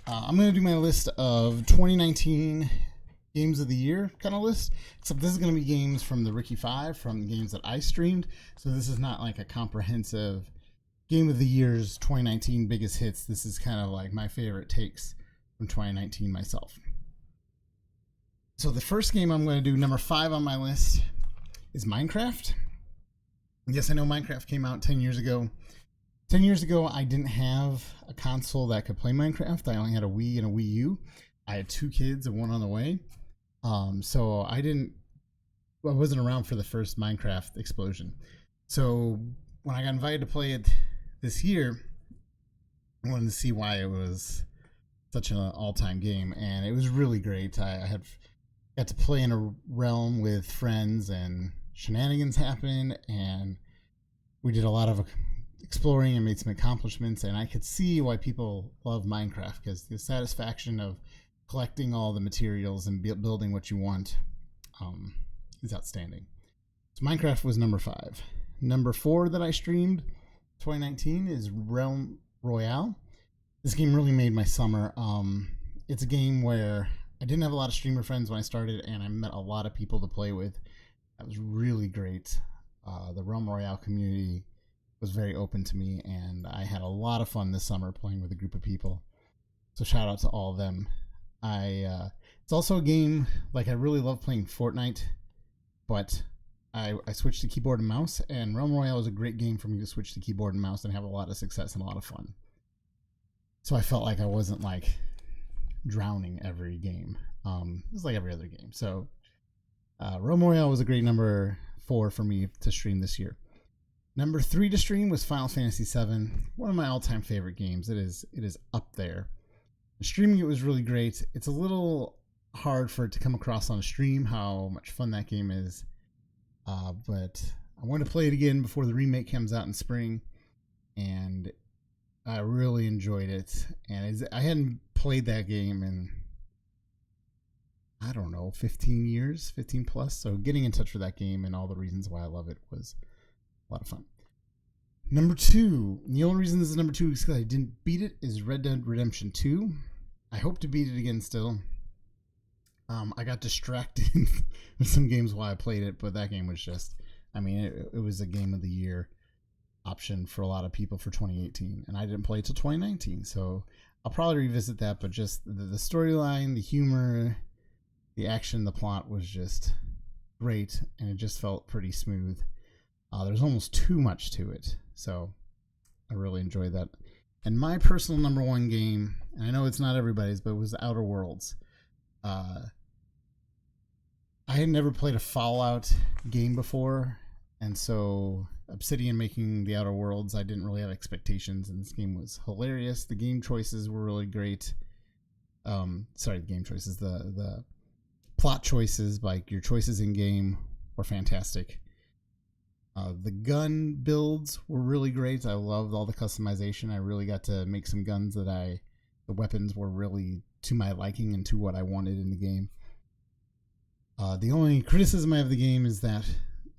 I'm going to do my list of 2019 games of the year kind of list, except this is going to be games from the Ricky5, from games that I streamed. So this is not like a comprehensive game of the year's 2019 biggest hits. This is kind of like my favorite takes from 2019 myself. So the first game I'm going to do, number 5 on my list, is Minecraft. Yes, I know Minecraft came out 10 years ago. 10 years ago, I didn't have a console that could play Minecraft. I only had a Wii and a Wii U. I had 2 kids and one on the way. So I wasn't around for the first Minecraft explosion. So when I got invited to play it this year, I wanted to see why it was such an all-time game. And it was really great. I got to play in a realm with friends, and shenanigans happened, and we did a lot of exploring and made some accomplishments, and I could see why people love Minecraft, because the satisfaction of collecting all the materials and building what you want is outstanding. So Minecraft was number 5. Number 4 that I streamed 2019 is Realm Royale. This game really made my summer. It's a game where I didn't have a lot of streamer friends when I started, and I met a lot of people to play with. That was really great. The Realm Royale community was very open to me, and I had a lot of fun this summer playing with a group of people. So shout out to all of them. It's also a game, like, I really love playing Fortnite, but I switched to keyboard and mouse, and Realm Royale is a great game for me to switch to keyboard and mouse and have a lot of success and a lot of fun. So I felt like I wasn't like drowning every game. It was like every other game. So Realm Royale was a great number 4 for me to stream this year. Number 3 to stream was Final Fantasy VII, one of my all-time favorite games. It is up there. Streaming it was really great. It's a little hard for it to come across on a stream how much fun that game is, but I want to play it again before the remake comes out in spring, and I really enjoyed it. And I hadn't played that game in, I don't know, 15 years, 15 plus. So getting in touch with that game and all the reasons why I love it was a lot of fun. Number 2, the only reason this is number 2 is because I didn't beat it, is Red Dead Redemption 2. I hope to beat it again still. I got distracted with some games while I played it, but that game was just, I mean, it was a game of the year option for a lot of people for 2018, and I didn't play it till 2019, so I'll probably revisit that. But just the storyline, the humor, the action, the plot was just great, and it just felt pretty smooth. There's almost too much to it, so I really enjoyed that. And my personal number 1 game, and I know it's not everybody's, but it was The Outer Worlds. I had never played a Fallout game before, and so Obsidian making The Outer Worlds, I didn't really have expectations, and this game was hilarious. The game choices were really great. The game choices, the plot choices, like your choices in game, were fantastic. The gun builds were really great. I loved all the customization. I really got to make some guns the weapons were really to my liking and to what I wanted in the game. The only criticism I have of the game is that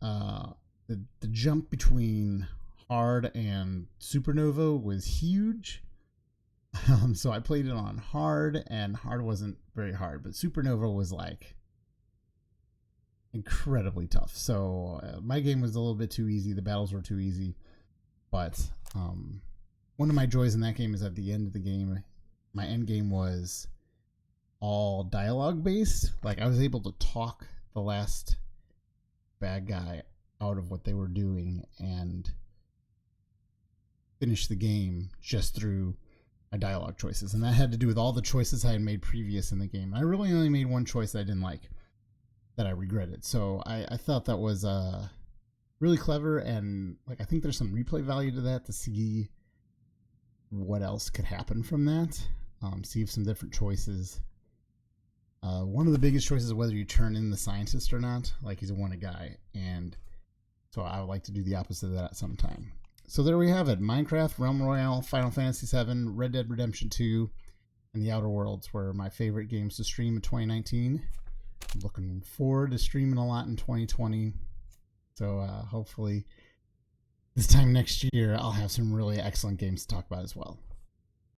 the jump between hard and supernova was huge. So I played it on hard, and hard wasn't very hard, but supernova was like incredibly tough. So my game was a little bit too easy. The battles were too easy. But one of my joys in that game is at the end of the game, my end game was all dialogue based. Like, I was able to talk the last bad guy out of what they were doing and finish the game just through my dialogue choices. And that had to do with all the choices I had made previous in the game. I really only made one choice that I didn't like, that I regretted. So I thought that was really clever, and like, I think there's some replay value to that, to see what else could happen from that. See if some different choices. One of the biggest choices is whether you turn in the scientist or not. Like, he's a wanted guy, and so I would like to do the opposite of that at some time. So there we have it. Minecraft, Realm Royale, Final Fantasy VII, Red Dead Redemption 2, and The Outer Worlds were my favorite games to stream in 2019. I'm looking forward to streaming a lot in 2020. So hopefully this time next year I'll have some really excellent games to talk about as well.